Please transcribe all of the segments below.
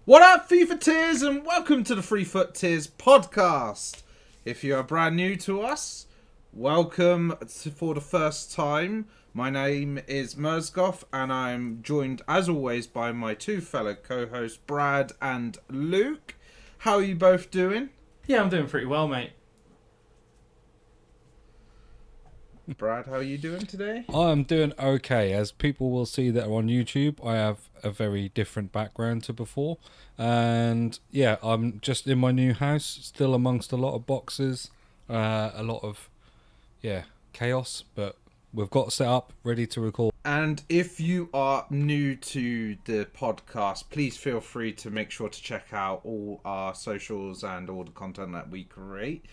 What up, FIFA Tiers, and welcome to the FUT Tiers podcast. If you are brand new to us, welcome for the first time. My name is Mersgoth, and I'm joined, as always, by my two fellow co-hosts, Brad and Luke. How are you both doing? Yeah, I'm doing pretty well, mate. Brad, how are you doing today? I'm doing okay. As people will see that are on YouTube, I have a very different background to before. And yeah, I'm just in my new house, still amongst a lot of boxes, a lot of, chaos, but we've got set up, ready to record. And if you are new to the podcast, please feel free to make sure to check out all our socials and all the content that we create.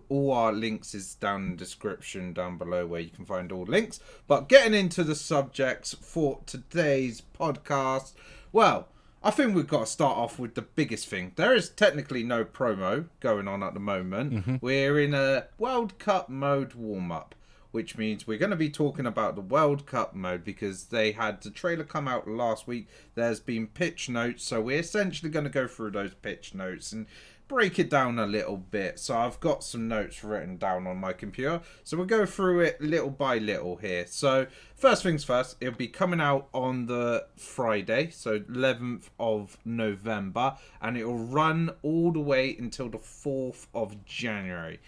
All our links is down in the description down below where you can find all links. But getting into the subjects for today's podcast, well, I think we've got to start off with the biggest thing. There is technically no promo going on at the moment. Mm-hmm. We're in a World Cup mode warm-up, which means we're going to be talking about the World Cup mode because they had the trailer come out last week. There's been pitch notes, so we're essentially going to go through those pitch notes and break it down a little bit. So I've got some notes written down on my computer, so we'll go through it little by little here. So first things first, it'll be coming out on the Friday, so 11th of November, and it'll run all the way until the 4th of January.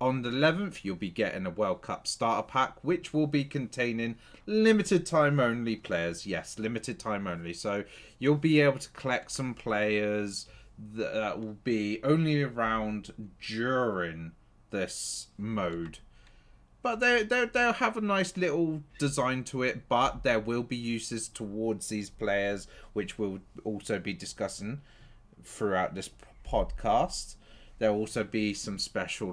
On the 11th, you'll be getting a World Cup starter pack, which will be containing limited time only players. Yes, limited time only. So you'll be able to collect some players that will be only around during this mode. But they'll have a nice little design to it, but there will be uses towards these players, which we'll also be discussing throughout this podcast. There'll also be some special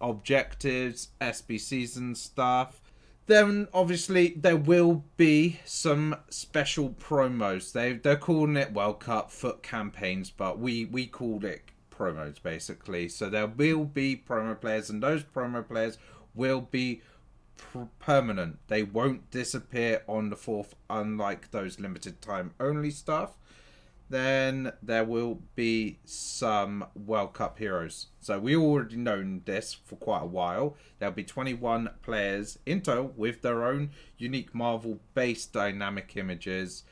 objectives, SBCs and stuff. Then obviously there will be some special promos. They're calling it World Cup FUT campaigns, but we call it promos basically. So there will be promo players, and those promo players will be permanent. They won't disappear on the 4th, unlike those limited time only stuff. Then there will be some World Cup heroes. So we already known this for quite a while. There'll be 21 players in total with their own unique Marvel-based dynamic images.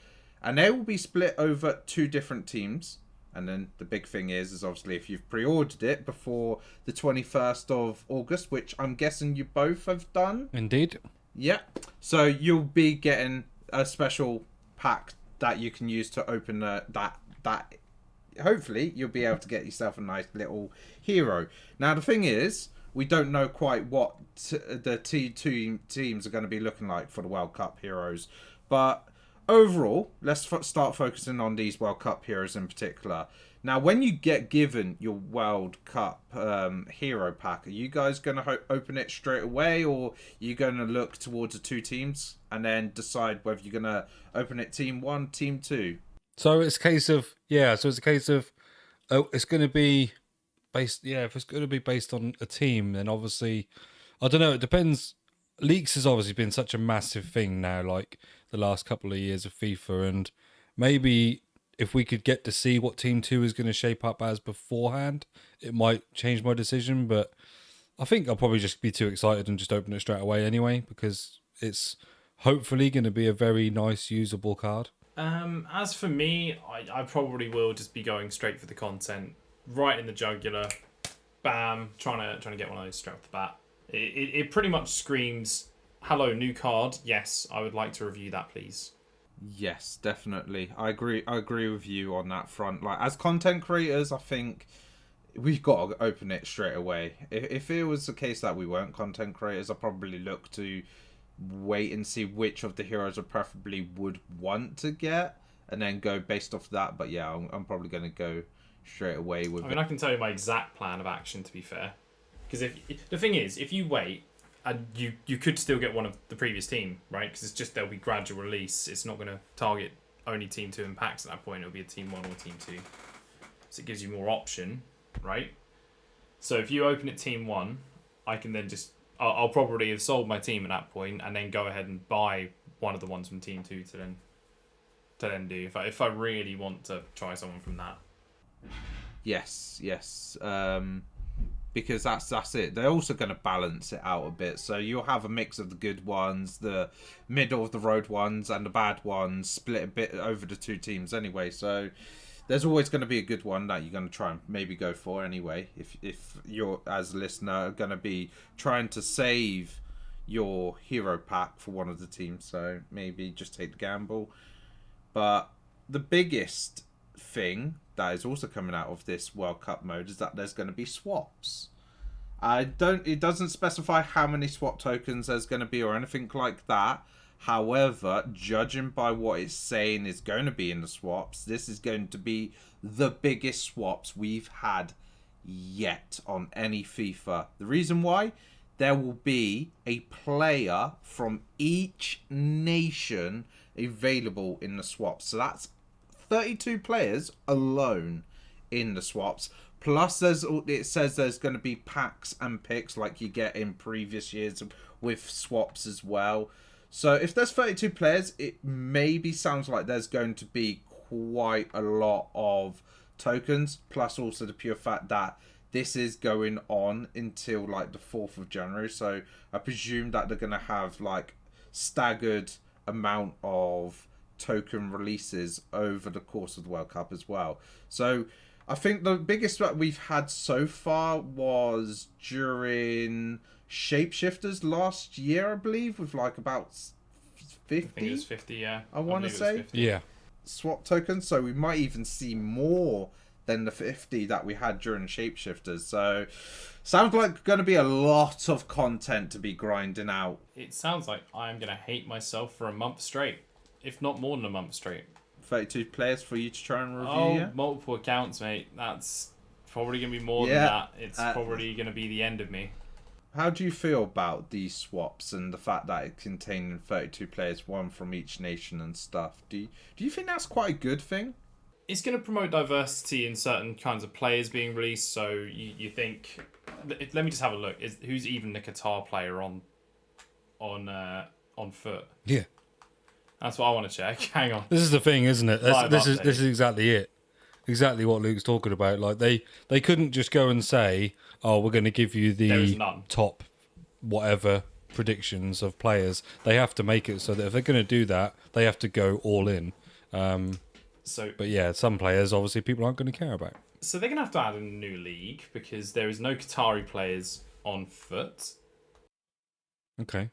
And they will be split over 2 different teams. And then the big thing is obviously if you've pre-ordered it before the 21st of August, which I'm guessing you both have done. Indeed. Yeah. So you'll be getting a special pack that you can use to open that hopefully you'll be able to get yourself a nice little hero. Now the thing is, we don't know quite what the T2 teams are going to be looking like for the World Cup heroes, but overall let's start focusing on these World Cup heroes in particular. Now when you get given your World Cup hero pack, are you guys going to open it straight away, or are you going to look towards the 2 teams and then decide whether you're going to open it team 1, team 2? So it's a case of, it's going to be based, if it's going to be based on a team, then obviously, I don't know, it depends. Leaks has obviously been such a massive thing now, like the last couple of years of FIFA, and maybe if we could get to see what Team 2 is going to shape up as beforehand, it might change my decision, but I think I'll probably just be too excited and just open it straight away anyway, because it's hopefully going to be a very nice, usable card. As for me, I probably will just be going straight for the content, right in the jugular, bam, trying to get one of those straight off the bat. It pretty much screams, hello, new card, yes, I would like to review that, please. Yes, definitely. I agree with you on that front. Like, as content creators, I think we've got to open it straight away. If it was the case that we weren't content creators, I'd probably look to wait and see which of the heroes I preferably would want to get, and then go based off that. But yeah, I'm probably going to go straight away with I can tell you my exact plan of action, to be fair. Because the thing is, if you wait, and you could still get one of the previous team, right? Because it's just there'll be gradual release. It's not going to target only Team 2 and packs at that point. It'll be a Team 1 or Team 2. So it gives you more option, right? So if you open it Team 1, I can then just... I'll probably have sold my team at that point and then go ahead and buy one of the ones from Team 2 to then to then do if I really want to try someone from that. Yes. Because that's it. They're also going to balance it out a bit. So you'll have a mix of the good ones, the middle of the road ones, and the bad ones, split a bit over the two teams anyway. So there's always going to be a good one that you're going to try and maybe go for anyway. If you're, as a listener, going to be trying to save your hero pack for one of the teams. So maybe just take the gamble. But the biggest thing that is also coming out of this World Cup mode is that there's going to be swaps. It doesn't specify how many swap tokens there's going to be or anything like that. However, judging by what it's saying is going to be in the swaps, this is going to be the biggest swaps we've had yet on any FIFA. The reason why? There will be a player from each nation available in the swaps. So that's 32 players alone in the swaps. Plus, it says there's going to be packs and picks like you get in previous years with swaps as well. So if there's 32 players, it maybe sounds like there's going to be quite a lot of tokens. Plus also the pure fact that this is going on until like the 4th of January. So I presume that they're going to have like staggered amount of token releases over the course of the World Cup as well. So I think the biggest that we've had so far was during Shapeshifters last year, I believe, with like about 50. I think it was 50, yeah. I want to say. Yeah. Swap tokens. So we might even see more than the 50 that we had during Shapeshifters. So sounds like going to be a lot of content to be grinding out. It sounds like I'm going to hate myself for a month straight, if not more than a month straight. 32 players for you to try and review, Oh, yeah? multiple accounts, mate. That's probably going to be more than that. It's probably going to be the end of me. How do you feel about these swaps and the fact that it contained 32 players, one from each nation and stuff? Do you think that's quite a good thing? It's going to promote diversity in certain kinds of players being released. So you think... Let me just have a look. Who's even the Qatar player on FUT? Yeah. That's what I want to check. Hang on. This is the thing, isn't it? This update. is exactly it. Exactly what Luke's talking about. Like they couldn't just go and say, "Oh, we're going to give you the top whatever predictions of players." They have to make it so that if they're going to do that, they have to go all in. But yeah, some players obviously people aren't going to care about. So they're going to have to add a new league because there is no Qatari players on FUT. Okay.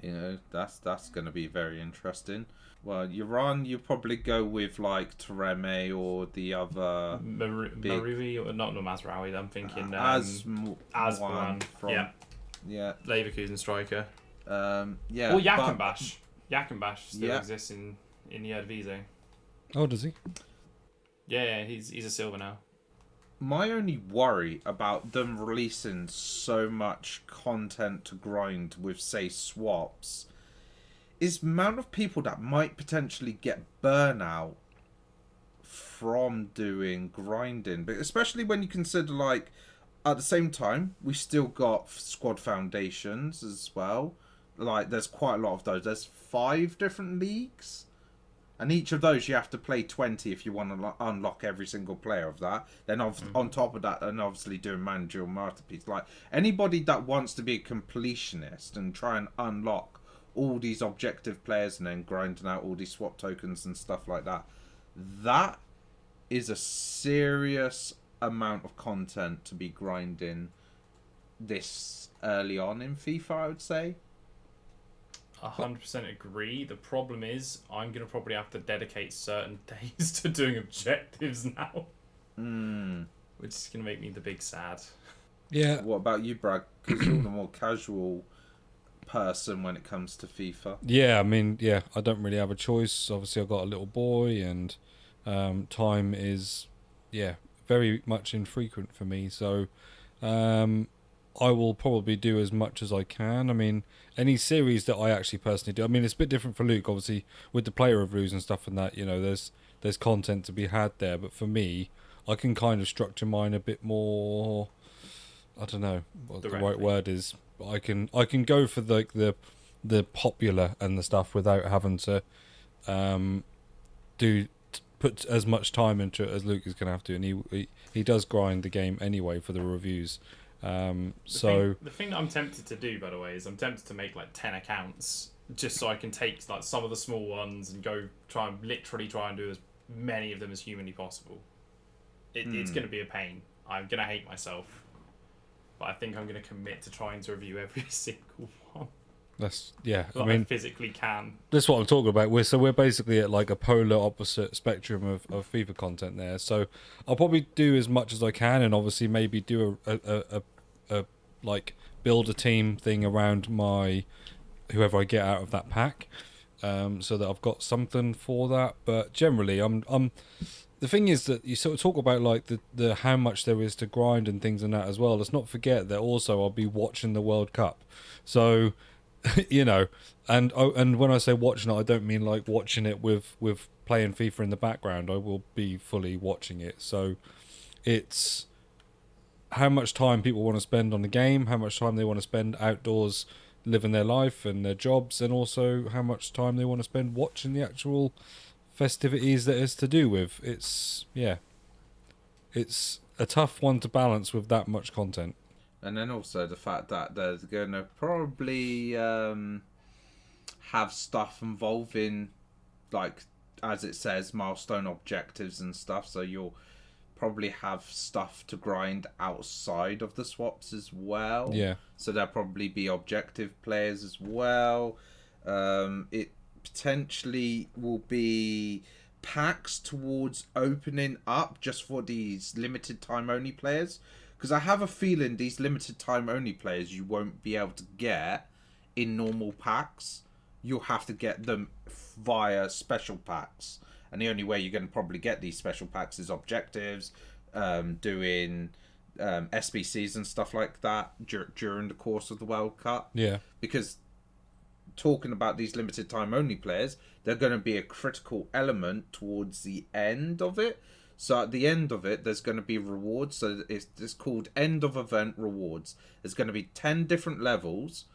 You know, that's going to be very interesting. Well, Iran, you probably go with like Tereme or the other Maruvi or not Mazraoui. I'm thinking Asman from yeah Leverkusen striker. Yeah. Or Yakenbash. Yakenbash still exists in the Eredivisie. Oh, does he? Yeah, he's a silver now. My only worry about them releasing so much content to grind with, say, swaps is the amount of people that might potentially get burnout from doing grinding. But especially when you consider, like, at the same time, we still got squad foundations as well. Like, there's quite a lot of those. There's 5 different leagues. And each of those you have to play 20 if you want to unlock every single player of that. Then on top of that, and obviously doing managerial masterpiece. Like anybody that wants to be a completionist and try and unlock all these objective players and then grinding out all these swap tokens and stuff like that, that is a serious amount of content to be grinding this early on in FIFA, I would say. 100% agree. The problem is I'm going to probably have to dedicate certain days to doing objectives now. Which is going to make me the big sad. Yeah. What about you, Brad? Because you're the more casual person when it comes to FIFA. Yeah, I mean, yeah, I don't really have a choice. Obviously, I've got a little boy and time is, very much infrequent for me. So I will probably do as much as I can. I mean, any series that I actually personally do. I mean, it's a bit different for Luke, obviously, with the player reviews and stuff and that, there's content to be had there. But for me, I can kind of structure mine a bit more, I don't know what the right word is. But I can go for the popular and the stuff without having to put as much time into it as Luke is going to have to, and he does grind the game anyway for the reviews. The thing that I'm tempted to do, by the way, is I'm tempted to make like 10 accounts just so I can take like some of the small ones and go literally try and do as many of them as humanly possible. It's going to be a pain. I'm going to hate myself, but I think I'm going to commit to trying to review every single one. I physically can. That's what I'm talking about. We're basically at like a polar opposite spectrum of FIFA content there. So I'll probably do as much as I can, and obviously maybe do a like build a team thing around my whoever I get out of that pack, so that I've got something for that. But generally, I'm the thing is that you sort of talk about like the how much there is to grind and things and that as well. Let's not forget that also I'll be watching the World Cup, so. You know, and when I say watching it, I don't mean like watching it with playing FIFA in the background. I will be fully watching it. So it's how much time people want to spend on the game, how much time they want to spend outdoors living their life and their jobs, and also how much time they want to spend watching the actual festivities that it's to do with. It's a tough one to balance with that much content. And then also the fact that they're going to probably have stuff involving, like, as it says, milestone objectives and stuff. So you'll probably have stuff to grind outside of the swaps as well. Yeah. So there'll probably be objective players as well. It potentially will be packs towards opening up just for these limited time only players. Because I have a feeling these limited time only players you won't be able to get in normal packs. You'll have to get them via special packs. And the only way you're going to probably get these special packs is objectives, doing SBCs and stuff like that during the course of the World Cup. Yeah. Because talking about these limited time only players, they're going to be a critical element towards the end of it. So at the end of it, there's going to be rewards. So it's called end of event rewards. There's going to be 10 different levels,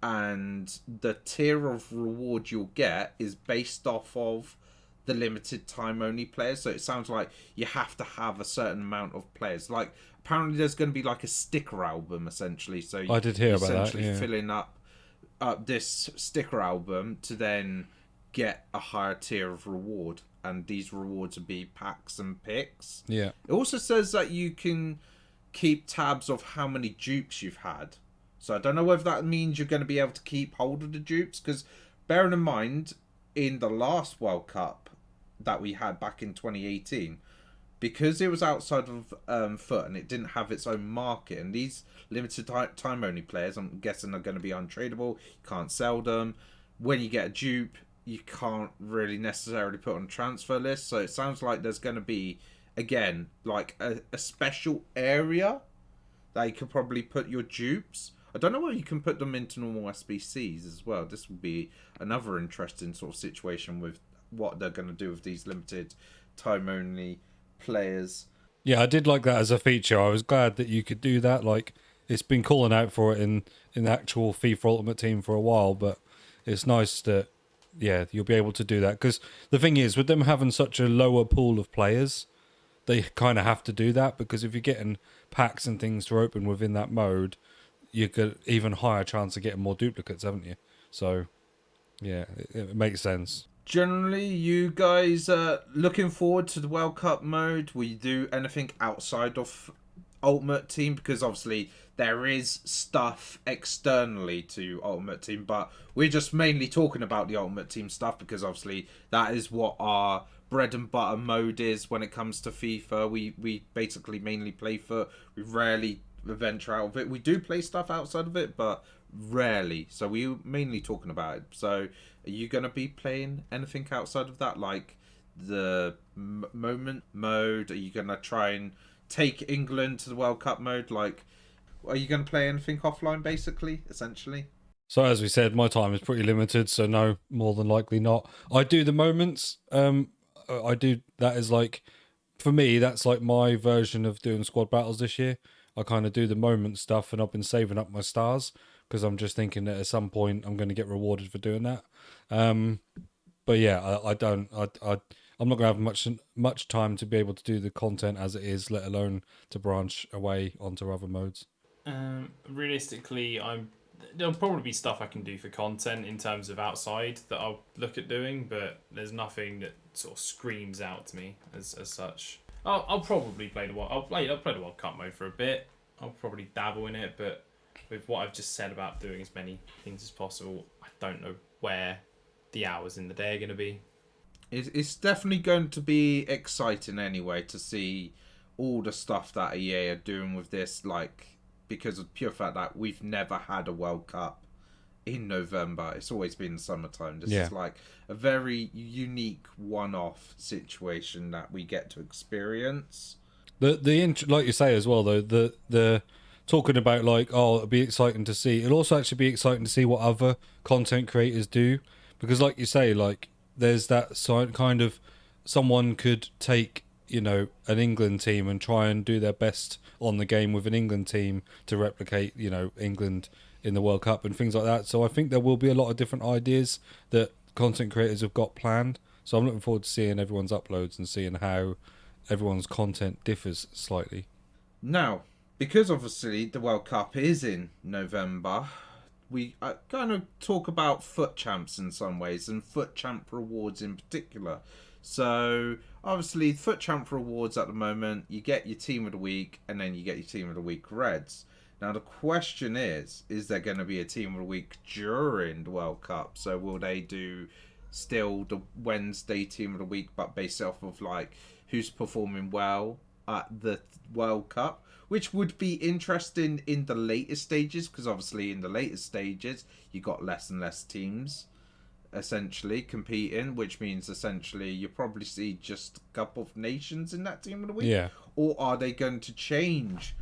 and the tier of reward you'll get is based off of the limited time only players. So it sounds like you have to have a certain amount of players. Like apparently there's going to be like a sticker album essentially. So I did hear about that. Essentially filling up this sticker album to then get a higher tier of reward. And these rewards would be packs and picks. Yeah. It also says that you can keep tabs of how many dupes you've had. So I don't know whether that means you're going to be able to keep hold of the dupes. Because bearing in mind, in the last World Cup that we had back in 2018, because it was outside of FUT and it didn't have its own market, and these limited time only players, I'm guessing, are going to be untradeable. You can't sell them. When you get a dupe, you can't really necessarily put on a transfer list. So it sounds like there's going to be, again, like a special area that you could probably put your dupes. I don't know whether you can put them into normal SBCs as well. This would be another interesting sort of situation with what they're going to do with these limited time only players. Yeah, I did like that as a feature. I was glad that you could do that. Like, it's been calling out for it in the actual FIFA Ultimate Team for a while, but it's nice that you'll be able to do that. Because the thing is, with them having such a lower pool of players, they kind of have to do that, because if you're getting packs and things to open within that mode, you get even higher chance of getting more duplicates, haven't you? So, yeah, it makes sense. Generally, you guys are looking forward to the World Cup mode? Will you do anything outside of Ultimate Team? Because obviously there is stuff externally to Ultimate Team, but we're just mainly talking about the Ultimate Team stuff because obviously that is what our bread and butter mode is when it comes to FIFA. We basically mainly play FUT. We rarely venture out of it. We do play stuff outside of it, but rarely. So we're mainly talking about it. So are you going to be playing anything outside of that, like the moment mode? Are you going to try and take England to the World Cup mode? Like, are you going to play anything offline, basically, essentially? So as we said, my time is pretty limited, so no, more than likely not. I do the moments. I do, that is like, for me, that's like my version of doing squad battles this year. I kind of do the moment stuff, and I've been saving up my stars because I'm just thinking that at some point I'm going to get rewarded for doing that. But yeah, I'm not going to have much time to be able to do the content as it is, let alone to branch away onto other modes. Realistically, there'll probably be stuff I can do for content in terms of outside that I'll look at doing, but there's nothing that sort of screams out to me as such. I'll probably play the World Cup mode for a bit. I'll probably dabble in it, but with what I've just said about doing as many things as possible, I don't know where the hours in the day are going to be. It's definitely going to be exciting anyway to see all the stuff that EA are doing with this, like, because of the pure fact that we've never had a World Cup in November. It's always been summertime. This is like a very unique one-off situation that we get to experience. Like you say as well, though, the talking about like, oh, it'll be exciting to see. It'll also actually be exciting to see what other content creators do, because like you say, like there's that kind of someone could take, you know, an England team and try and do their best on the game with an England team to replicate, you know, England in the World Cup and things like that. So I think there will be a lot of different ideas that content creators have got planned. So I'm looking forward to seeing everyone's uploads and seeing how everyone's content differs slightly. Now, because obviously the World Cup is in November, we kind of talk about FUT Champs in some ways, and FUT Champ rewards in particular. So, obviously, FUT Champ rewards at the moment, you get your Team of the Week, and then you get your Team of the Week Reds. Now, the question is there going to be a Team of the Week during the World Cup? So, will they do still the Wednesday Team of the Week, but based off of, like, who's performing well at the World Cup? Which would be interesting in the later stages, because obviously in the later stages, you got less and less teams essentially competing, which means essentially you probably see just a couple of nations in that Team of the Week. Yeah. Or are they going to change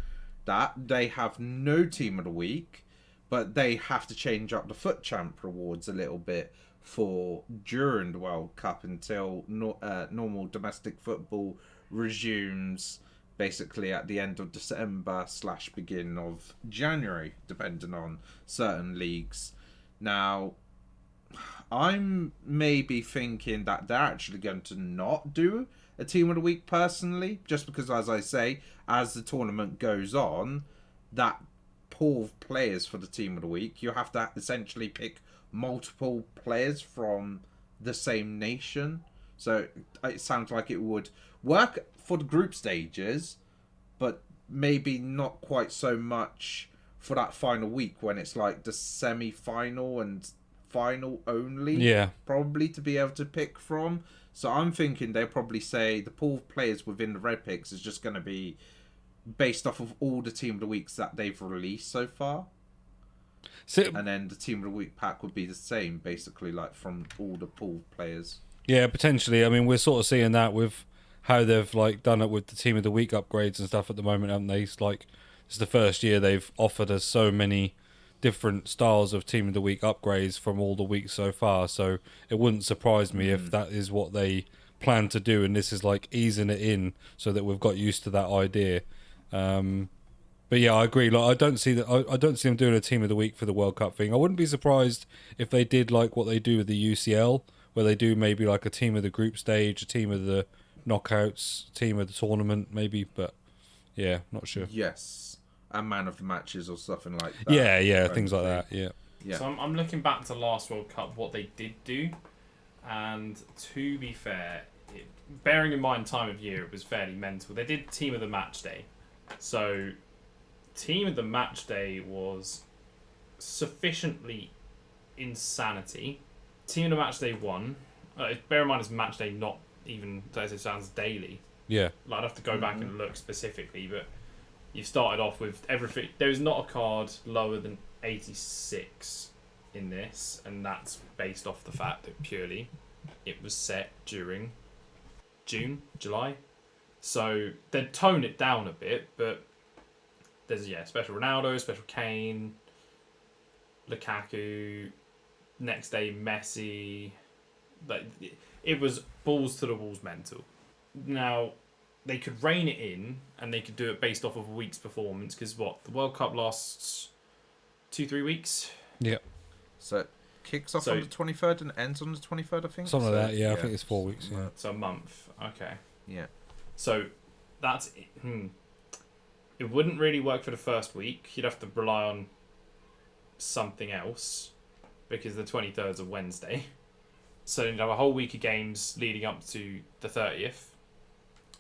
that? They have no Team of the Week, but they have to change up the FUT Champ rewards a little bit for during the World Cup until normal domestic football resumes basically at the end of December / beginning of January, depending on certain leagues. Now, I'm maybe thinking that they're actually going to not do a Team of the Week personally, just because, as I say, as the tournament goes on, that pool of players for the Team of the Week, you have to essentially pick multiple players from the same nation. So it sounds like it would work for the group stages, but maybe not quite so much for that final week when it's like the semi-final and final only. Yeah. Probably to be able to pick from. So I'm thinking they'll probably say the pool of players within the Red Picks is just going to be based off of all the Team of the Weeks that they've released so far. And then the Team of the Week pack would be the same, basically, like from all the pool players. Yeah, potentially. I mean, we're sort of seeing that with how they've like done it with the Team of the Week upgrades and stuff at the moment, haven't they? It's like it's the first year they've offered us so many different styles of Team of the Week upgrades from all the weeks so far. So it wouldn't surprise me if that is what they plan to do, and this is like easing it in so that we've got used to that idea. But yeah, I agree. Like, I don't see them doing a Team of the Week for the World Cup thing. I wouldn't be surprised if they did like what they do with the UCL, where they do maybe like a team of the group stage, a team of the knockouts, team of the tournament, maybe. But yeah, not sure. Yes, and man of the matches or something like that. Yeah, things like that. Yeah. So I'm looking back to last World Cup, what they did do, and to be fair, bearing in mind time of year, it was fairly mental. They did Team of the Match Day, so Team of the Match Day was sufficiently insanity. Team of the Match Day won. Bear in mind, it's Match Day, not even as it sounds daily. Yeah. Like, I'd have to go back and look specifically, but you started off with everything. There is not a card lower than 86 in this, and that's based off the fact that purely it was set during July. So they'd tone it down a bit, but there's special Ronaldo, special Kane, Lukaku, next day Messi. Like, it was balls to the walls mental. Now, they could rein it in, and they could do it based off of a week's performance, because the World Cup lasts 2-3 weeks. Yeah. So kicks off So- on the 23rd and ends on the 23rd, I think. Something So, like that, yeah. I think it's 4 weeks, yeah. So a month. Okay. Yeah. So that's it wouldn't really work for the first week. You'd have to rely on something else because the 23rd is a Wednesday. So you'd have a whole week of games leading up to the 30th,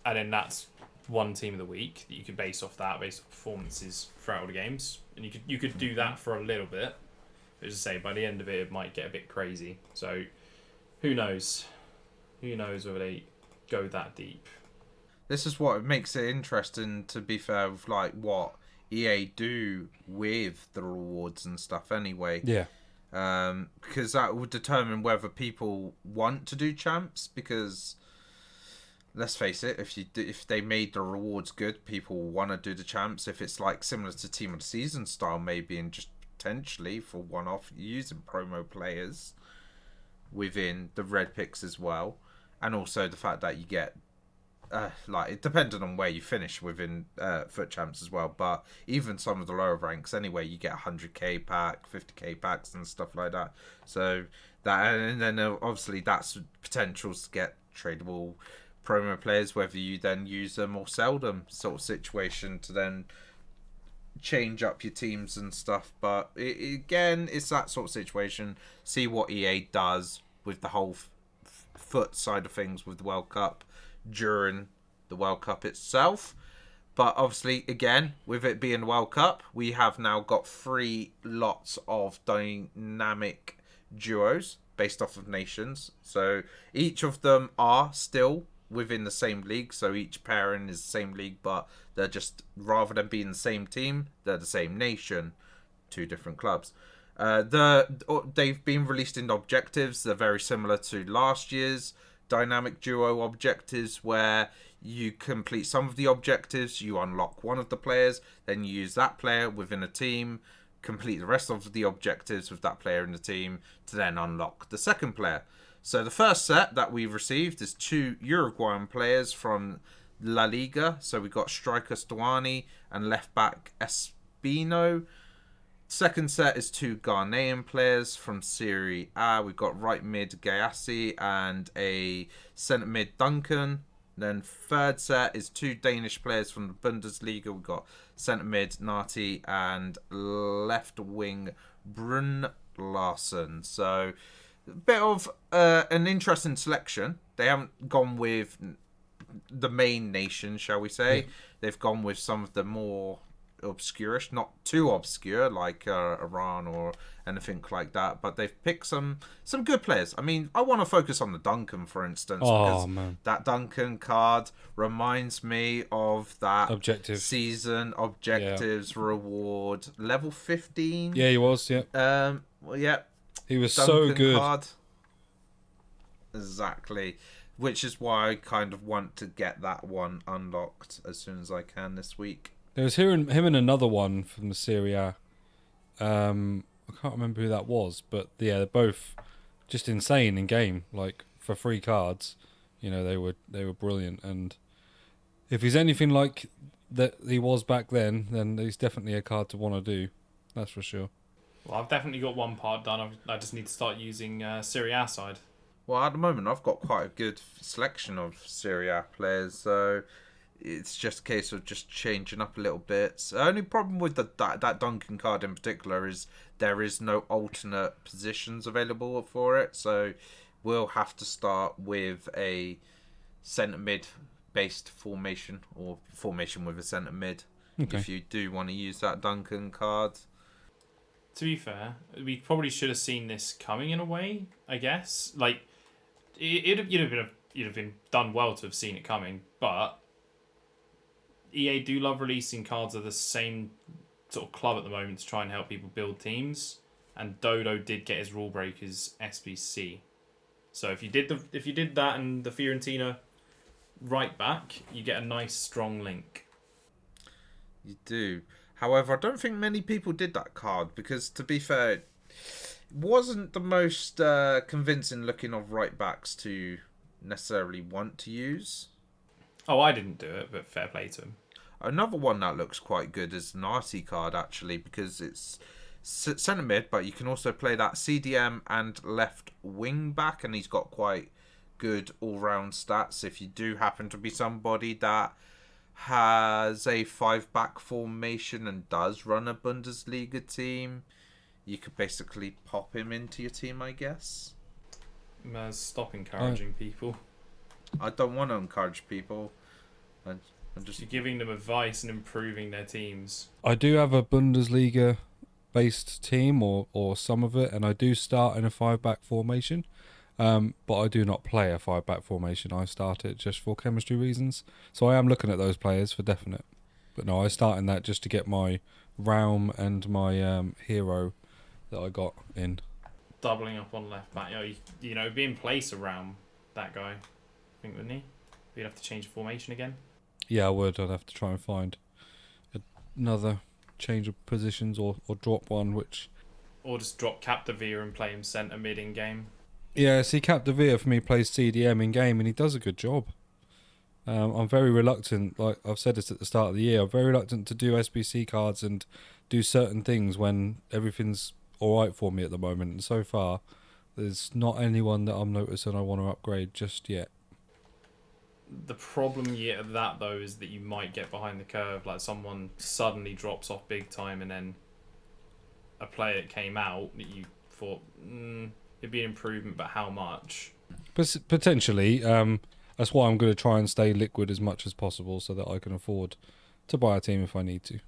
and then that's one team of the week that you could base off that, based off performances throughout all the games, and you could do that for a little bit. But as I say, by the end of it, it might get a bit crazy. So who knows? Who knows whether they go that deep? This is what makes it interesting, to be fair, with like what EA do with the rewards and stuff anyway. Yeah. Because that will determine whether people want to do champs, because let's face it, if they made the rewards good, people want to do the champs. If it's like similar to Team of the Season style, maybe, and just potentially for one-off using promo players within the red picks as well, and also the fact that you get like, it depending on where you finish within FUT Champs as well, but even some of the lower ranks anyway, you get 100k pack, 50k packs and stuff like that. So that, and then obviously that's potentials to get tradable promo players, whether you then use them or sell them, sort of situation, to then change up your teams and stuff. But again, it's that sort of situation. See what EA does with the whole FUT side of things with the World Cup during the World Cup itself. But obviously, again, with it being the World Cup, we have now got 3 lots of dynamic duos based off of nations. So each of them are still within the same league, so each pairing is the same league, but they're just, rather than being the same team, they're the same nation, 2 different clubs. They've been released in objectives. They're very similar to last year's dynamic duo objectives, where you complete some of the objectives, you unlock one of the players, then you use that player within a team, complete the rest of the objectives with that player in the team to then unlock the second player. So the first set that we've received is 2 Uruguayan players from La Liga. So we've got striker Stuani and left back Espino. Second set is 2 Ghanaian players from Serie A. We've got right mid Gayasi and a centre mid Duncan. Then third set is 2 Danish players from the Bundesliga. We've got centre mid Nati and left wing Brun Larsen. So a bit of an interesting selection. They haven't gone with the main nation, shall we say. Yeah. They've gone with some of the more obscurish, not too obscure like Iran or anything like that, but they've picked some good players. I mean, I want to focus on the Duncan, for instance, because that Duncan card reminds me of that season objectives reward level 15. Yeah, he was. Yeah. Well, yeah. He was Duncan so good. Card. Exactly. Which is why I kind of want to get that one unlocked as soon as I can this week. There was him and another one from the Serie A. I can't remember who that was, but yeah, they're both just insane in game. Like, for free cards, you know, they were brilliant. And if he's anything like that he was back then he's definitely a card to want to do. That's for sure. Well, I've definitely got one part done. I just need to start using Serie A side. Well, at the moment, I've got quite a good selection of Serie A players, so it's just a case of just changing up a little bit. The only problem with that Duncan card in particular is there is no alternate positions available for it, so we'll have to start with a centre mid based formation, or formation with a centre mid, if you do want to use that Duncan card. To be fair, we probably should have seen this coming in a way, I guess. Like, you'd have been done well to have seen it coming, but EA do love releasing cards of the same sort of club at the moment to try and help people build teams. And Dodo did get his rule breakers SBC. So if you did that and the Fiorentina right back, you get a nice strong link. You do. However, I don't think many people did that card because, to be fair, it wasn't the most convincing looking of right backs to necessarily want to use. Oh, I didn't do it, but fair play to him. Another one that looks quite good is an Nati card, actually, because it's centre mid, but you can also play that CDM and left wing back, and he's got quite good all-round stats. If you do happen to be somebody that has a 5-back formation and does run a Bundesliga team, you could basically pop him into your team, I guess. Stop encouraging people. I don't want to encourage people. I'm just You're giving them advice and improving their teams. I do have a Bundesliga based team or some of it, and I do start in a 5-back formation. But I do not play a 5-back formation. I start it just for chemistry reasons. So I am looking at those players for definite. But no, I start in that just to get my Raum and my hero that I got in. Doubling up on left back. You know, be in place around that guy. I think, wouldn't he? You'd have to change the formation again. Yeah, I would. I'd have to try and find another change of positions or drop one, which... Or just drop Capdevere and play him centre mid in game. Yeah, see, Capdevere for me plays CDM in game, and he does a good job. I'm very reluctant, like I've said this at the start of the year, I'm very reluctant to do SBC cards and do certain things when everything's alright for me at the moment. And so far, there's not anyone that I'm noticing I want to upgrade just yet. The problem yet of that, though, is that you might get behind the curve. Like, someone suddenly drops off big time, and then a player that came out that you thought, it'd be an improvement, but how much? Potentially. That's why I'm going to try and stay liquid as much as possible so that I can afford to buy a team if I need to.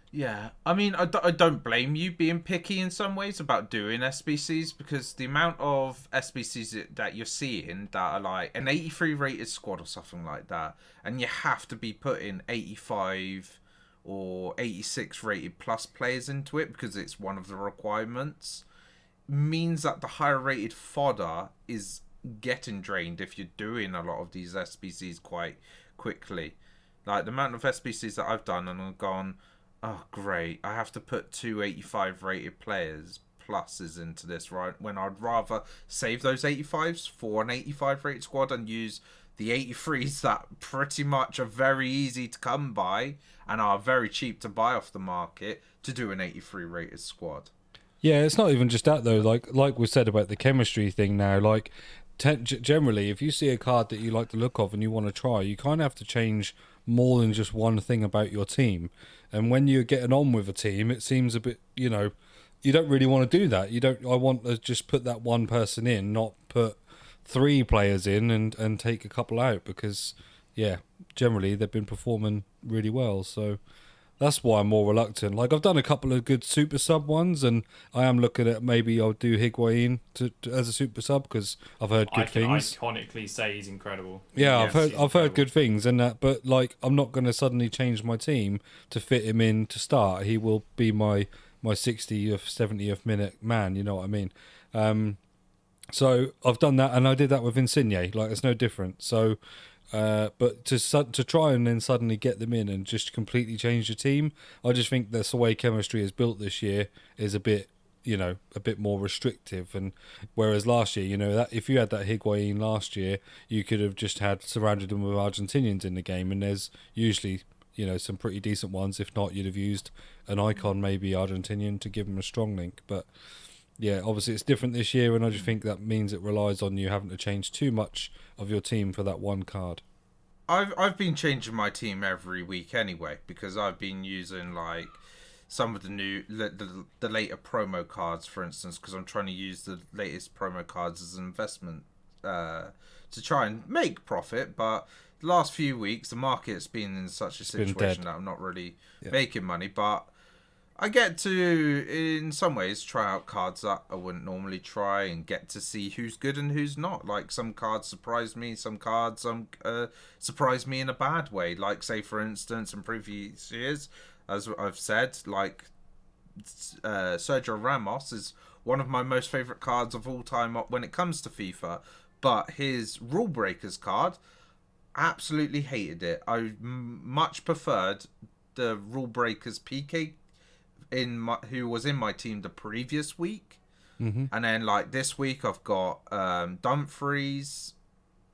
Yeah, I mean, I don't blame you being picky in some ways about doing SBCs, because the amount of SBCs that you're seeing that are like an 83 rated squad or something like that, and you have to be putting 85 or 86 rated plus players into it because it's one of the requirements, means that the higher rated fodder is getting drained if you're doing a lot of these SBCs quite quickly. Like the amount of SBCs that I've done and I've gone, oh great, I have to put 2 85 rated players pluses into this, right, when I'd rather save those 85s for an 85 rated squad and use the 83s that pretty much are very easy to come by and are very cheap to buy off the market to do an 83 rated squad. Yeah, it's not even just that though. Like we said about the chemistry thing now, like generally, if you see a card that you like the look of and you want to try, you kind of have to change more than just one thing about your team. And when you're getting on with a team, it seems a bit, you don't really want to do that. I want to just put that one person in, not put 3 players in and take a couple out, because, yeah, generally they've been performing really well. So that's why I'm more reluctant. Like, I've done a couple of good super sub ones, and I am looking at maybe I'll do Higuain as a super sub because I've heard good things. I can iconically say he's incredible. Yeah, Yes, I've heard good things, and that. But like, I'm not going to suddenly change my team to fit him in to start. He will be my 60th, 70th minute man. You know what I mean? So I've done that, and I did that with Insigne. Like, it's no different. So. But to try and then suddenly get them in and just completely change your team, I just think that's the way chemistry is built this year is a bit more restrictive. And whereas last year, that if you had that Higuain last year, you could have just surrounded them with Argentinians in the game, and there's usually some pretty decent ones. If not, you'd have used an icon, maybe Argentinian, to give them a strong link. But yeah, obviously it's different this year, and I just think that means it relies on you having to change too much of your team for that one card. I've been changing my team every week anyway, because I've been using like some of the new the later promo cards, for instance, because I'm trying to use the latest promo cards as an investment to try and make profit. But the last few weeks the market's been in such a situation that I'm not really making money, but I get to, in some ways, try out cards that I wouldn't normally try and get to see who's good and who's not. Like, some cards surprise me, some cards surprise me in a bad way. Like, say, for instance, in previous years, as I've said, like, Sergio Ramos is one of my most favourite cards of all time when it comes to FIFA. But his Rule Breakers card, absolutely hated it. I much preferred the Rule Breakers PK who was in my team the previous week, and then like this week I've got Dumfries,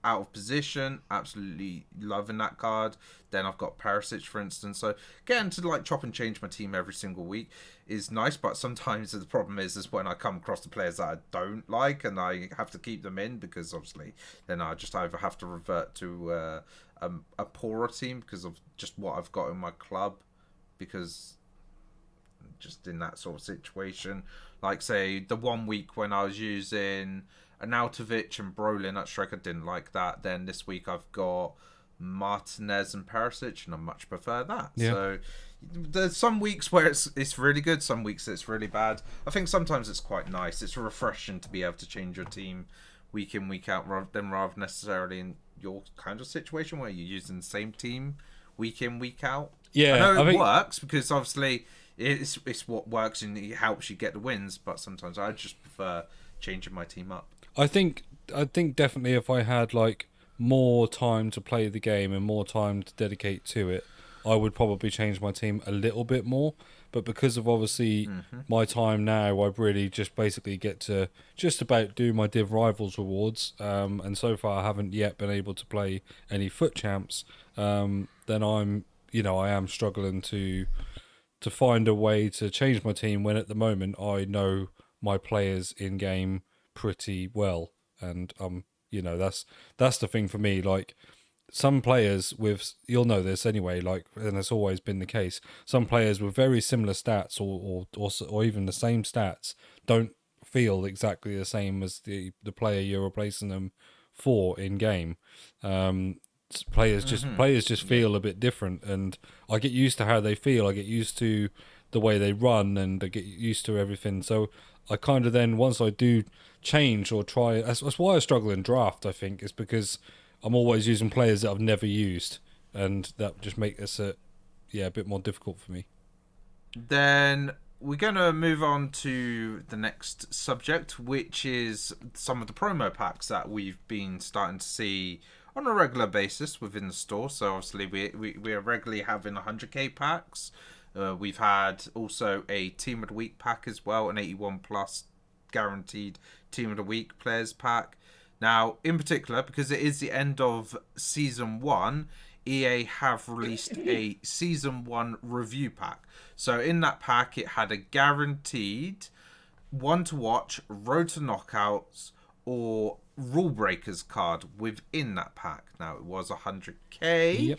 out of position, absolutely loving that card. Then I've got Perisic, for instance. So getting to like chop and change my team every single week is nice, but sometimes the problem is when I come across the players that I don't like and I have to keep them in, because obviously then I just either have to revert to a poorer team because of just what I've got in my club, because just in that sort of situation. Like, say, the 1 week when I was using Arnautovic and Brolin at striker, didn't like that. Then this week I've got Martinez and Perisic, and I much prefer that. Yeah. So there's some weeks where it's really good, some weeks it's really bad. I think sometimes it's quite nice. It's refreshing to be able to change your team week in, week out, rather necessarily in your kind of situation where you're using the same team week in, week out. Yeah, I know I it think... works because obviously it's what works and it helps you get the wins, but sometimes I just prefer changing my team up. I think definitely if I had like more time to play the game and more time to dedicate to it, I would probably change my team a little bit more. But because of obviously my time now, I really just basically get to just about do my Div Rivals rewards. And so far I haven't yet been able to play any FUT Champs. Then I am struggling to find a way to change my team when at the moment I know my players in game pretty well. And that's the thing for me. Like, some players with, you'll know this anyway, like, and it's always been the case, some players with very similar stats or even the same stats don't feel exactly the same as the player you're replacing them for in game. Players just feel a bit different, and I get used to how they feel. I get used to the way they run, and I get used to everything. So I kind of then, once I do change or try, that's why I struggle in draft, I think, is because I'm always using players that I've never used, and that just make this a bit more difficult for me. Then we're going to move on to the next subject, which is some of the promo packs that we've been starting to see on a regular basis within the store. So obviously we are regularly having 100k packs. We've had also a Team of the Week pack as well, an 81 plus guaranteed Team of the Week players pack. Now, in particular, because it is the end of Season 1, EA have released a Season 1 review pack. So in that pack, it had a guaranteed one to watch, road to knockouts, or rule breakers card within that pack. Now, it was 100k,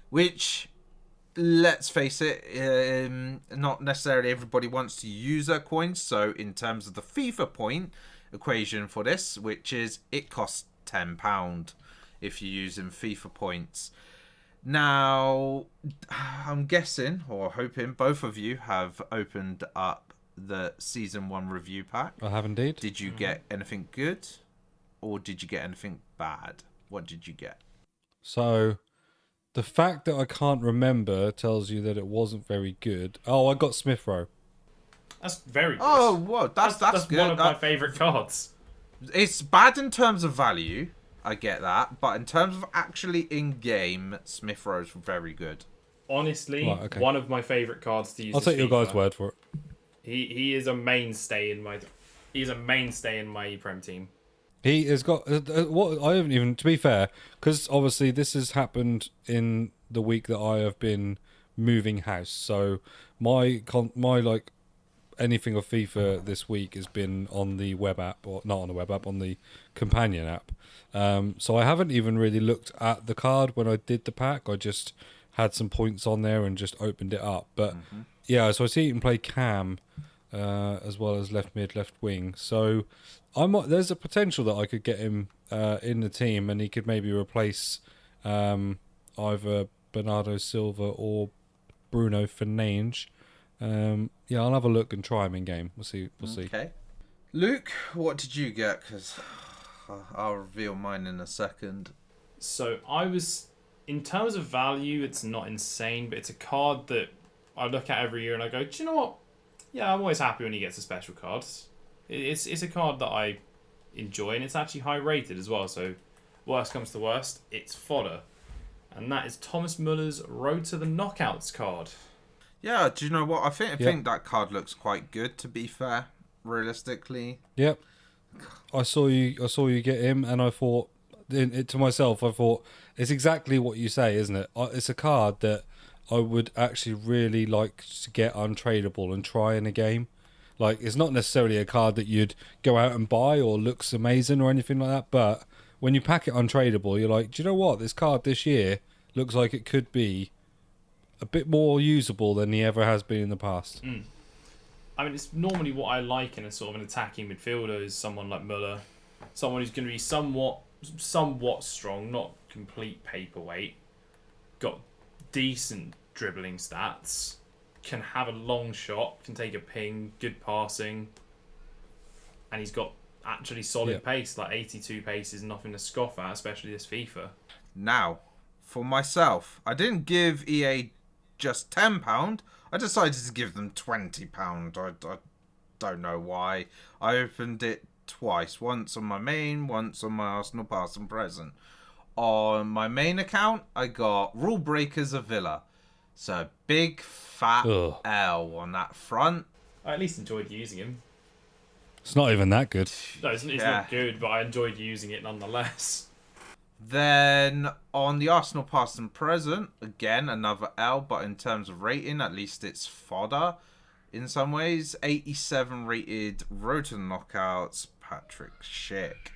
which, let's face it, not necessarily everybody wants to use their coins. So in terms of the FIFA point equation for this, which is it costs £10 if you're using FIFA points. Now, I'm guessing or hoping both of you have opened up the Season 1 review pack. I have indeed. Did you get anything good, or did you get anything bad? What did you get? So, the fact that I can't remember tells you that it wasn't very good. Oh, I got Smith Rowe. That's very good. Oh, whoa, that's good. One of my favourite cards. It's bad in terms of value, I get that, but in terms of actually in-game, Smith Rowe's very good. Honestly, Right, okay. one of my favourite cards to use. I'll take your FIFA. guys' word for it. He is a mainstay in my Prem team. He has got what I haven't even, to be fair, because obviously this has happened in the week that I have been moving house. So my like anything of FIFA this week has been on the web app, or not on the web app, on the companion app. So I haven't even really looked at the card when I did the pack. I just had some points on there and just opened it up. But yeah, so I see you can play Cam as well as left mid, left wing. So there's a potential that I could get him in the team, and he could maybe replace either Bernardo Silva or Bruno Fernandes. Yeah, I'll have a look and try him in game. We'll see. Okay. Luke, what did you get? Because I'll reveal mine in a second. So I was, in terms of value, it's not insane, but it's a card that I look at every year and I go, do you know what? Yeah, I'm always happy when he gets a special card. It's a card that I enjoy, and it's actually high rated as well. So worst comes to worst, it's fodder. And that is Thomas Muller's Road to the Knockouts card. Yeah, do you know what? I think that card looks quite good, to be fair, realistically. Yep. I saw you get him, and I thought to myself, I thought it's exactly what you say, isn't it? It's a card that I would actually really like to get untradeable and try in a game. Like, it's not necessarily a card that you'd go out and buy or looks amazing or anything like that, but when you pack it untradeable, you're like, do you know what? This card this year looks like it could be a bit more usable than he ever has been in the past. I mean, it's normally what I like in a sort of an attacking midfielder is someone like Muller, someone who's going to be somewhat strong, not complete paperweight, got decent dribbling stats, can have a long shot, can take a ping, good passing, and he's got actually solid pace. Like 82 pace is nothing to scoff at, especially this FIFA. Now, for myself, I didn't give EA just £10. I decided to give them £20. I don't know why. I opened it twice. Once on my main, once on my Arsenal past and present. On my main account, I got Rule Breakers of Villa. So, big fat L on that front. I at least enjoyed using him. It's not even that good. No, it's not good, but I enjoyed using it nonetheless. Then on the Arsenal past and present, again, another L, but in terms of rating, at least it's fodder in some ways. 87 rated Road to the Knockouts, Patrick Schick.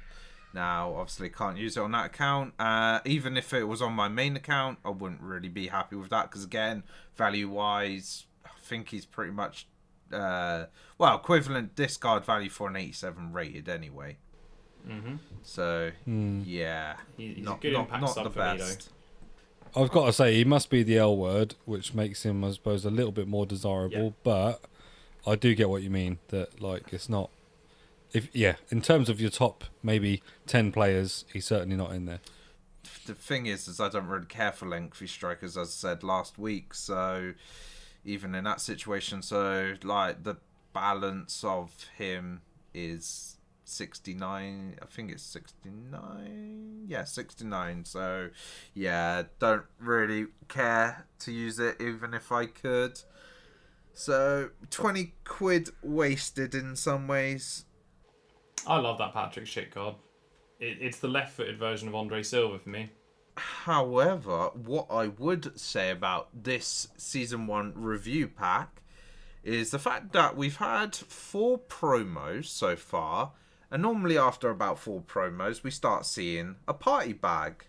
Now, obviously, can't use it on that account. Even if it was on my main account, I wouldn't really be happy with that because, again, value-wise, I think he's pretty much, equivalent discard value for an 87 rated anyway. Mm-hmm. So, yeah, He's not, a good impact not sub the for me, best. I've got to say, he must be the L word, which makes him, I suppose, a little bit more desirable. But I do get what you mean, that, like, it's not... in terms of your top maybe 10 players, he's certainly not in there. The thing is I don't really care for lengthy strikers, as I said last week. So even in that situation, so like the balance of him is 69. I think it's 69. Yeah, 69. So yeah, don't really care to use it, even if I could. So 20 quid wasted in some ways. I love that Patrick Schick card. It's the left-footed version of Andre Silva for me. However, what I would say about this Season 1 review pack is the fact that we've had 4 promos so far, and normally after about 4 promos we start seeing a party bag.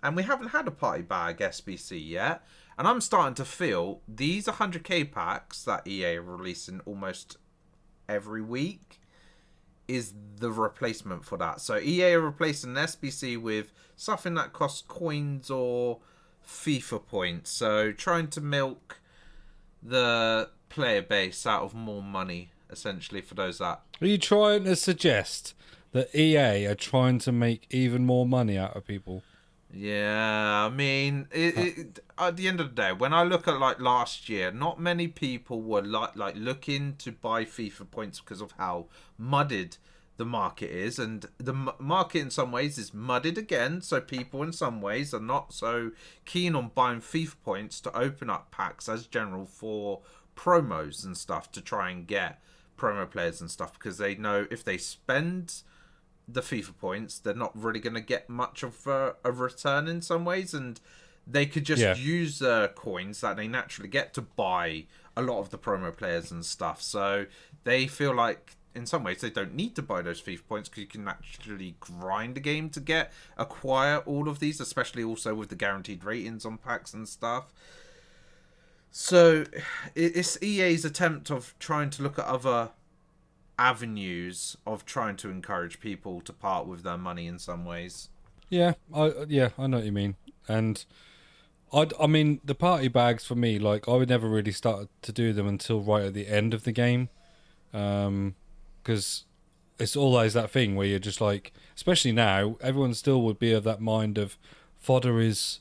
And we haven't had a party bag SBC yet, and I'm starting to feel these 100k packs that EA are releasing almost every week is the replacement for that. So EA are replacing an SBC with something that costs coins or FIFA points. So trying to milk the player base out of more money, essentially, for those that... Are you trying to suggest that EA are trying to make even more money out of people? Yeah, I mean, at the end of the day, when I look at like last year, not many people were like looking to buy FIFA points because of how mudded the market is, and the market in some ways is mudded again. So people in some ways are not so keen on buying FIFA points to open up packs as general for promos and stuff to try and get promo players and stuff, because they know if they spend the FIFA points, they're not really going to get much of a return in some ways, and they could just use the coins that they naturally get to buy a lot of the promo players and stuff. So they feel like in some ways they don't need to buy those FIFA points because you can actually grind a game to acquire all of these, especially also with the guaranteed ratings on packs and stuff. So it's EA's attempt of trying to look at other avenues of trying to encourage people to part with their money in some ways. I know what you mean. And I mean, the party bags for me, like, I would never really start to do them until right at the end of the game, because it's always that thing where you're just like, especially now, everyone still would be of that mind of fodder is,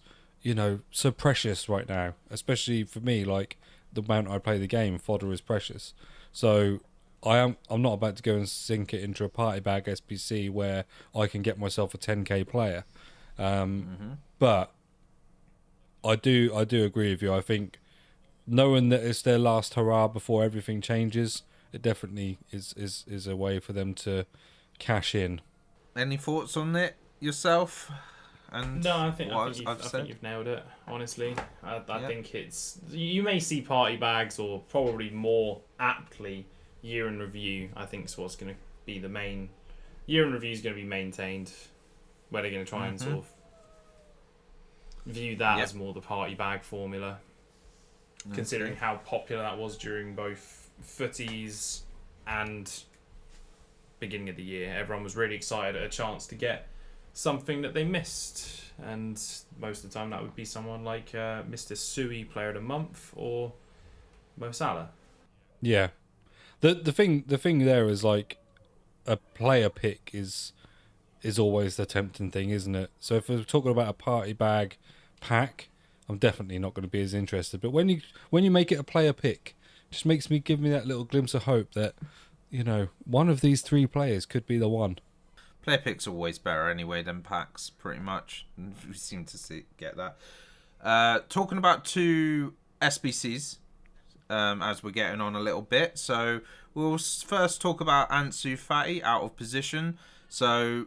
so precious right now, especially for me, like the amount I play the game, fodder is precious. So I'm not about to go and sink it into a party bag SBC where I can get myself a 10k player. But I do agree with you. I think knowing that it's their last hurrah before everything changes, it definitely is a way for them to cash in. Any thoughts on it, yourself? And No, I think what I I've think said? you've nailed it. Honestly, I Yeah. think you may see party bags, or probably more aptly year in review. I think is what's going to be the main year in review is going to be maintained, where they're going to try and sort of view that Yep. as more the party bag formula, considering how popular that was during both footies and beginning of the year. Everyone was really excited at a chance to get something that they missed, and most of the time that would be someone like Mr. Sui, Player of the Month, or Mo Salah. Yeah. The thing there is like a player pick is always the tempting thing, isn't it? So if we're talking about a party bag pack, I'm definitely not going to be as interested. But when you make it a player pick, it just give me that little glimpse of hope that, you know, one of these three players could be the one. Player picks are always better anyway than packs, pretty much. We seem to get that. Talking about two SBCs, as we're getting on a little bit. So we'll first talk about Ansu Fati, out of position. So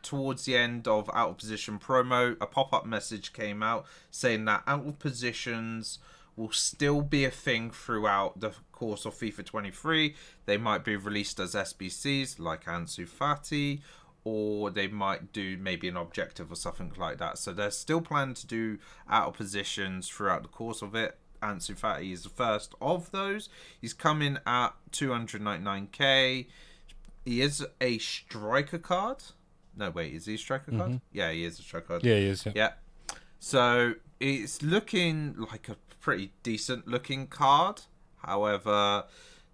towards the end of out of position promo, a pop-up message came out saying that out of positions will still be a thing throughout the course of FIFA 23. They might be released as SBCs like Ansu Fati, or they might do maybe an objective or something like that. So they're still planning to do out of positions throughout the course of it. Ansu Fati is the first of those. He's coming at 299k. He is a striker card. No, wait, is he a striker card? Yeah, he is a striker card. Yeah, he is. Yeah. So it's looking like a pretty decent looking card. However,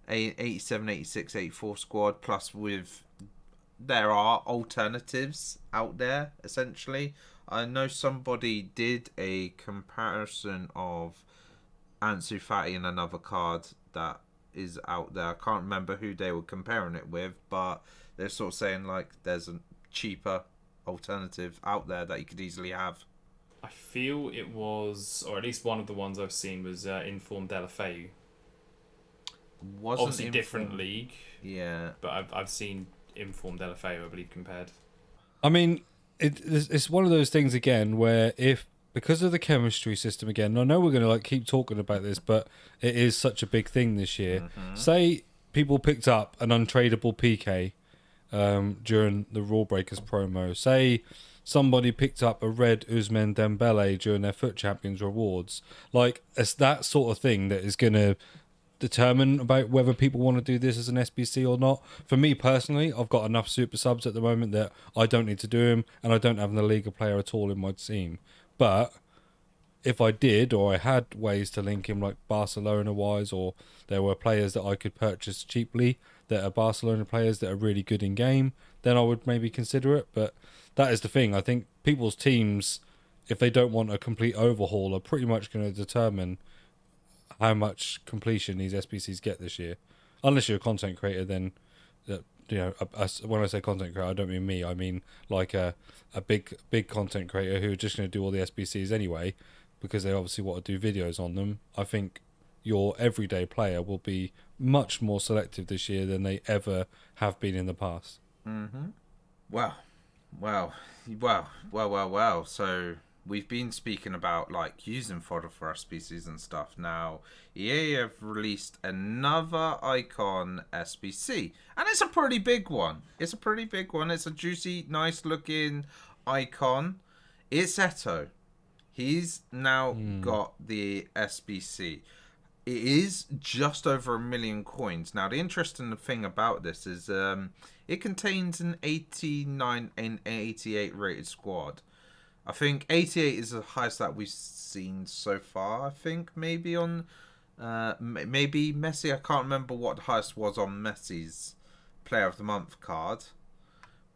87, 86, 84 squad, plus there are alternatives out there, essentially. I know somebody did a comparison of Ansu Fati and another card that is out there. I can't remember who they were comparing it with, but they're sort of saying like there's a cheaper alternative out there that you could easily have. I feel it was, or at least one of the ones I've seen was Informed Delafeu. Obviously different league. Yeah. But I've seen Informed Delafeu, I believe, compared. I mean, it's one of those things again where because of the chemistry system again, I know we're going to like keep talking about this, but it is such a big thing this year. Say people picked up an untradeable PK during the Rule Breakers promo. Say somebody picked up a red Ousmane Dembele during their FUT Champions rewards. Like, it's that sort of thing that is going to determine about whether people want to do this as an SBC or not. For me personally, I've got enough super subs at the moment that I don't need to do them, and I don't have an illegal player at all in my team. But if I did, or I had ways to link him, like Barcelona-wise, or there were players that I could purchase cheaply that are Barcelona players that are really good in game, then I would maybe consider it. But that is the thing. I think people's teams, if they don't want a complete overhaul, are pretty much going to determine how much completion these SBCs get this year. Unless you're a content creator, then when I say content creator, I don't mean me. I mean like a big content creator who are just going to do all the SBCs anyway, because they obviously want to do videos on them. I think your everyday player will be much more selective this year than they ever have been in the past. Wow. So we've been speaking about like using fodder for SBCs and stuff. Now EA have released another icon SBC, and it's a pretty big one. It's a juicy, nice looking icon. It's Eto'o. He's now got the SBC. It is just over 1 million coins. Now, the interesting thing about this is it contains an 89 and 88 rated squad. I think 88 is the highest that we've seen so far. I think maybe on maybe Messi. I can't remember what the highest was on Messi's Player of the Month card.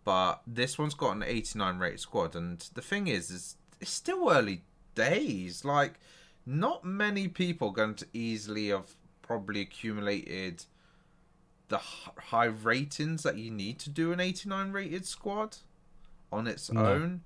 But this one's got an 89 rated squad. And the thing is it's still early days. Like, not many people are going to easily have probably accumulated the high ratings that you need to do an 89 rated squad on its own.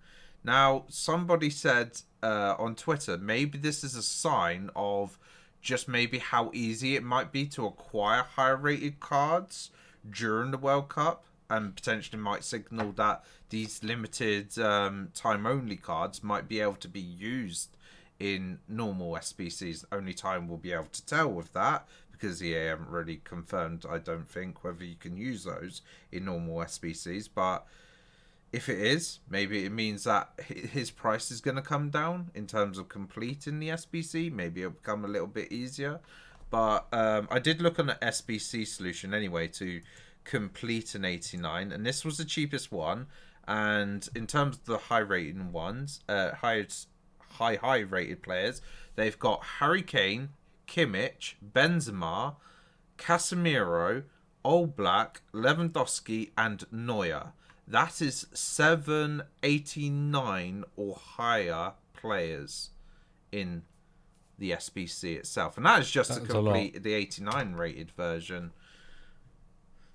Now, somebody said on Twitter, maybe this is a sign of just maybe how easy it might be to acquire higher rated cards during the World Cup. and potentially might signal that these limited time-only cards might be able to be used in normal SBCs. Only time will be able to tell with that, because EA haven't really confirmed, I don't think, whether you can use those in normal SBCs. But if it is, maybe it means that his price is going to come down in terms of completing the SBC. Maybe it'll become a little bit easier. But I did look on the SBC solution anyway to complete an 89, and this was the cheapest one. And in terms of the high rated ones, high rated players, they've got Harry Kane, Kimmich, Benzema, Casemiro, Oblak, Lewandowski, and Neuer. That is 789 or higher players in the SBC itself, and that is just to complete the 89 rated version.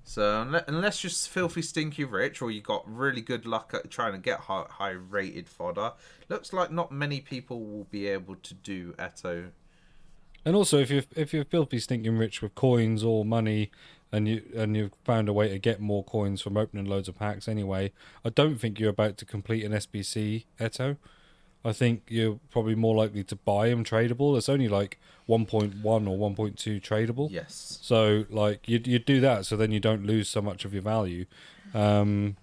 So unless you're filthy stinky rich, or you got really good luck at trying to get high rated fodder, looks like not many people will be able to do Eto'o. And also, if you're filthy stinking rich with coins or money, and you've found a way to get more coins from opening loads of packs anyway, I don't think you're about to complete an SBC Eto'o. I think you're probably more likely to buy them tradable. It's only like 1.1 or 1.2 tradable. Yes. So like you'd do that, so then you don't lose so much of your value. It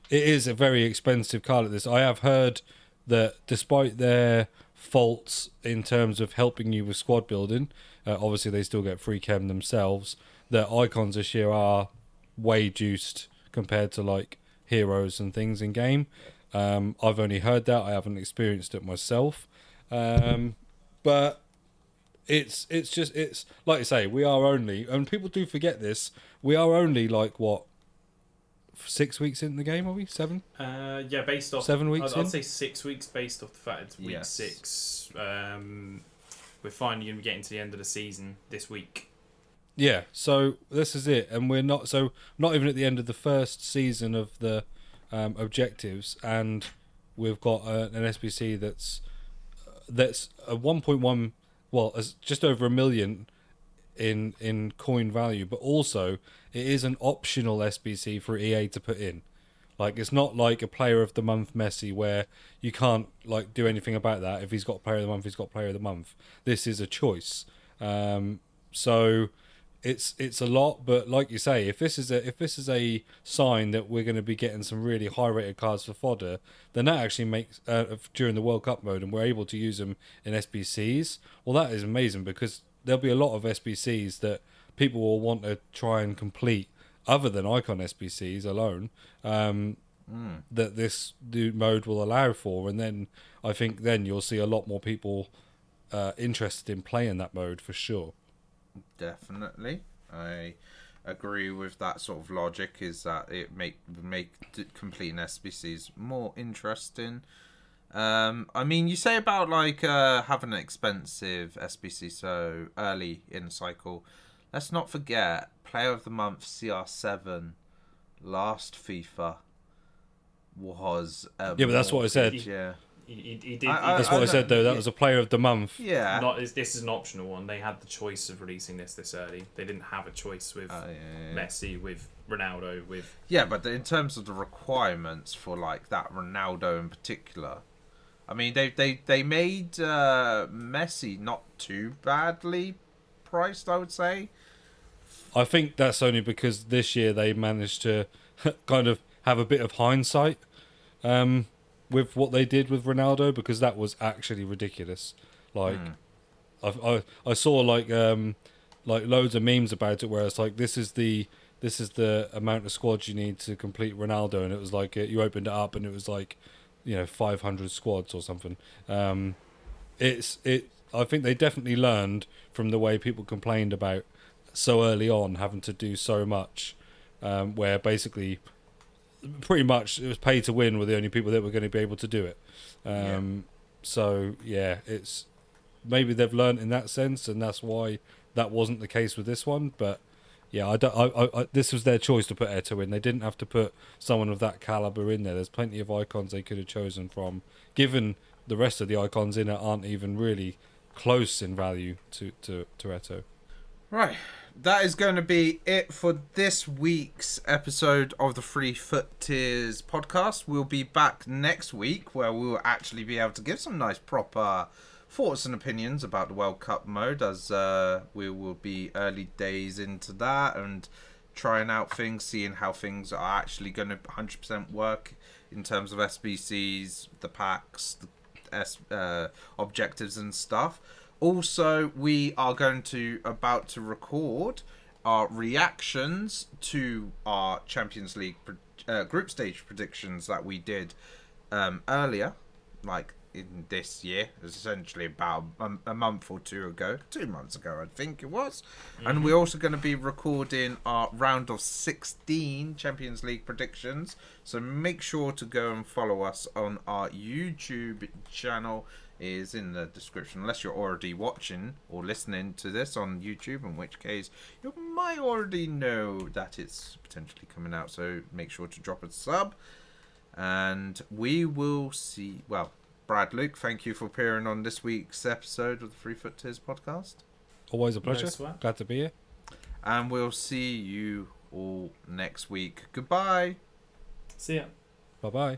is a very expensive card at this. I have heard that despite their faults in terms of helping you with squad building, obviously they still get free chem themselves. Their icons this year are way juiced compared to like heroes and things in game. I've only heard that. I haven't experienced it myself. But it's like I say, we are only, and people do forget this, we are only like, what, 6 weeks in the game, are we? 7? Yeah, based off 7 weeks. I'd say 6 weeks based off the fact it's week Yes. 6. We're finally going to be getting to the end of the season this week. Yeah, so this is it, and we're not even at the end of the first season of the objectives, and we've got an SBC that's a 1.1, well, just over $1 million in coin value, but also it is an optional SBC for EA to put in. Like, it's not like a player of the month Messi where you can't like do anything about that. If he's got player of the month, he's got player of the month. This is a choice. So it's a lot, but like you say, if this is a sign that we're going to be getting some really high rated cards for fodder, then that actually makes during the World Cup mode, and we're able to use them in SBCs. Well, that is amazing, because there'll be a lot of SBCs that people will want to try and complete other than icon SBCs alone, that this new mode will allow for, and then I think then you'll see a lot more people interested in playing that mode for sure. Definitely, I agree with that sort of logic. Is that it make completing SBCs more interesting? I mean, you say about like having an expensive SBC so early in the cycle. Let's not forget, Player of the Month CR7 last FIFA was yeah, but that's what I said. Yeah. He did. That's what I said though. That was a player of the month. Yeah. This is an optional one. They had the choice of releasing this early. They didn't have a choice with Messi, with Ronaldo, with. Yeah, but in terms of the requirements for like that Ronaldo in particular, I mean, they made Messi not too badly priced, I would say. I think that's only because this year they managed to kind of have a bit of hindsight with what they did with Ronaldo, because that was actually ridiculous. Like, I saw like loads of memes about it where it's like this is the amount of squads you need to complete Ronaldo, and it was like you opened it up and it was like 500 squads or something. I think they definitely learned from the way people complained about so early on having to do so much, where basically pretty much it was pay to win were the only people that were going to be able to do it. So yeah, it's maybe they've learned in that sense, and that's why that wasn't the case with this one. But yeah, this was their choice to put Eto'o in. They didn't have to put someone of that caliber in there. There's plenty of icons they could have chosen from, given the rest of the icons in it aren't even really close in value to Eto'o. Right. That is going to be it for this week's episode of the Free Foot Tiers podcast. We'll be back next week where we'll actually be able to give some nice proper thoughts and opinions about the World Cup mode, as we will be early days into that and trying out things, seeing how things are actually going to 100% work in terms of SBCs, the packs, the objectives and stuff. Also, we are about to record our reactions to our Champions League group stage predictions that we did earlier, like in this year, essentially about a month or 2 ago, 2 months ago, I think it was. And we're also going to be recording our round of 16 Champions League predictions. So make sure to go and follow us on our YouTube channel. Is in the description, unless you're already watching or listening to this on YouTube, in which case you might already know that it's potentially coming out. So make sure to drop a sub, and we will see. Well, Brad, Luke, thank you for appearing on this week's episode of the Free Foot Tiers podcast. Always a pleasure. No sweat. Glad to be here. And we'll see you all next week. Goodbye. See ya. Bye bye.